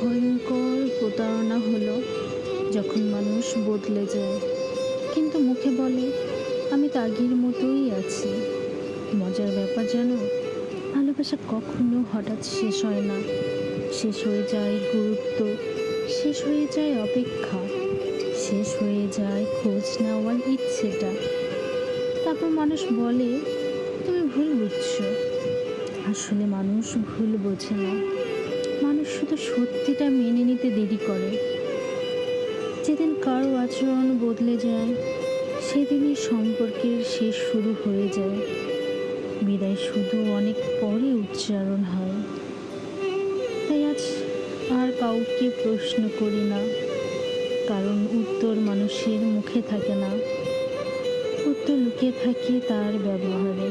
ভয়ঙ্কর প্রতারণা হলো যখন মানুষ বদলে যায়, কিন্তু মুখে বলে আমি তো আগের মতোই আছি। মজার ব্যাপার জানো, ভালোবাসা কখনো হঠাৎ শেষ হয় না। শেষ হয়ে যায় গুরুত্ব, শেষ হয়ে যায় অপেক্ষা, শেষ হয়ে যায় খোঁজ নেওয়ার ইচ্ছেটা। তারপর মানুষ বলে তুমি ভুল বুঝছো। আসলে মানুষ ভুল বোঝে না, মানুষ শুধু সত্যিটা মেনে নিতে দেরি করে। যেদিন কারো আচরণ বদলে যায়, সেদিনই সম্পর্কের শেষ শুরু হয়ে যায়। বিদায় শুধু অনেক পরে উচ্চারণ হয়। তাই আজ আর কাউকে প্রশ্ন করি না, কারণ উত্তর মানুষের মুখে থাকে না, উত্তর লুকিয়ে থাকে তার ব্যবহারে।